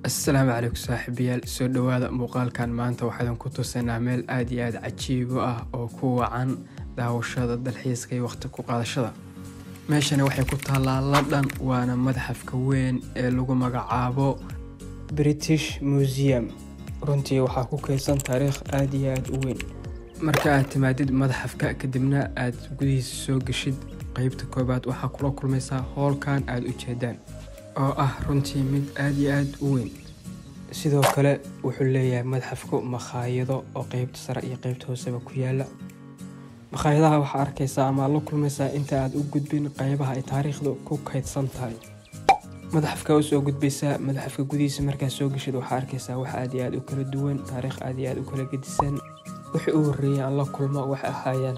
السلام عليكم صاحبيال soo dhawaada muuqaalkan maanta waxaan ku tusaynaa meel aad iyo aad cajiib ah oo ku wacan daawashada dalxiiska iyo waqti ku qaadashada. meeshani waxay ku taalaa London waana madxafka weyn ee lagu magacaabo British Museum. runtii waxaa ku kaydsan taariikh aad iyo aad u weyn. marka aad timaadid madxafka kadibna aad gudihiisa soo gashid qaybta koobaad waxaa kula kulmaysaa hoolkan aad u jeedaan oo ah runtii mid aad iyo aad u weyn. sidoo kale wuxuu leeyahay madxafku makhaayado oo qaybta sare iyo qaybta hooseba ku yaala. makhaayadaha waxaa arkaysaa ama la kulmaysaa inta aad u gudbin qaybaha ay taariikhdu ku kaydsan tahay. madxafka oo soo gudbaysaa madxafka gudihiisa markaa soo gashid waxaa arkaysaa wax aad iyo aad u kala duwan, taariikh aad iyo aad u kala gedisan. wixii uu horeeyay aan la kulmo waxa ahaayeen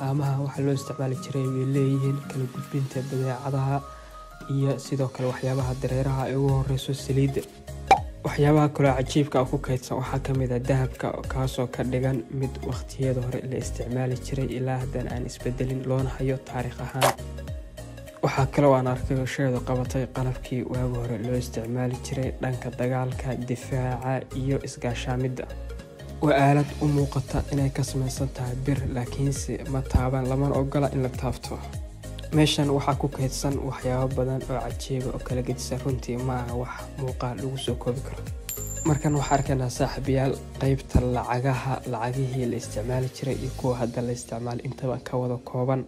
haamaha waxa loo isticmaali jiray way leeyihiin kala gudbinta badeecadaha iyo sidoo kale waxyaabaha dareeraha ee ugu horeyso saliidda. waxyaabaha kale cajiibka ku kaydsan waxaa ka mid ah dahabka kaasoo ka dhigan mid waqtiyada hore la isticmaali jiray ilaa haddana aan isbedelin loona hayo taariikh ahaan. waxaa kale oo aan arkay sheedo qabatay qalabkii waagi hore loo isticmaali jiray dhanka dagaalka, difaaca iyo isgaashaamidda. waa aalad u muuqata inay ka samaysan tahay bir laakiinse ma taaban lamana ogola in la taabto. meeshan waxaa ku kaydsan waxyaabo badan oo cajiib oo kala gedisan, runtii ma aha wax muuqaal lagu soo koobi karo. markan waxaan arkaynaa saaxiibayaal qaybta lacagihii la isticmaali jiray iyo kuwa hadda la isticmaalo intaba ka wada kooban.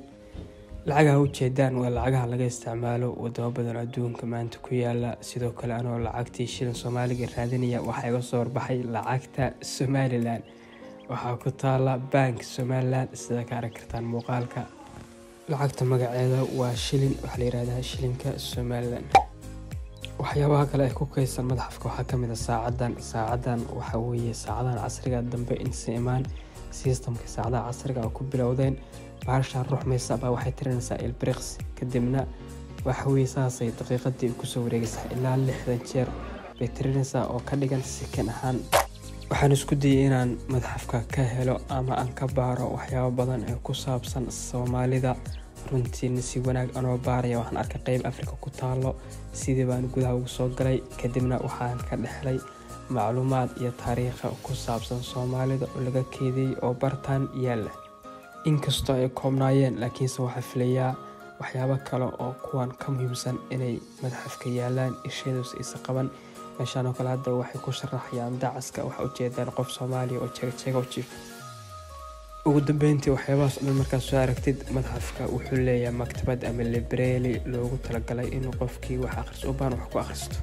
lacagaha ujeedaan waa lacagaha laga isticmaalo wadamo badan adduunka maanta ku yaala. sidoo kale anoo lacagtii shilin Soomaaliga raadinaya waxaa iga soo horbaxay lacagta Somaliland. waxaa ku taala bank Somaliland sida ka arki kartaan muuqaalka. lacagta magaceeda waa shilin, waxa la yiraahdaa shilinka Somaliland. waxyaabaha kale ee ku kaydsan madxafka waxaa ka mid ah saacadan waxa weeye saacadahan casriga dambe in siimaan systemka saacadaha casriga oo ku bilowdeen baasha ruuxmaysa baa waxay tirinaysaa ilbriqs kadibna waxa weeye saasay daqiiqadii ku soo wareegaysaa ilaa 60 jeer bay tirinaysaa oo ka dhigan second ahaan. waxaan isku dayay inaan madxafka ka helo ama aan ka baaro waxyaabo badan ee ku saabsan Soomaalida. runtii si wanaag anoo baaraya waxaan arkay qayb Afrika ku taalo. sidii baan gudaha ugu soo galay kadibna waxaan ka dhaxlay macluumaad iyo taariikh ku saabsan Soomaalida oo laga keediyay oo bartaan yaala. inkastoo ay koobnaayeen laakiinse waxaa filayaa waxyaabo kale oo kuwan ka muhiimsan inay madxafka yaalaan isheedos isa qaban. meeshaan oo kale hadda waxay ku sharaxayaan dacaska waxa ujeedaan qof Soomaali oo jeega u jiif. ugu dambeyntii waxyaabahaas dhan markaad soo aragtid madxafka wuxuu leeyahay maktabad ama library loogu talagalay in qofkii wax akhristo u baahan wax ku akhristo.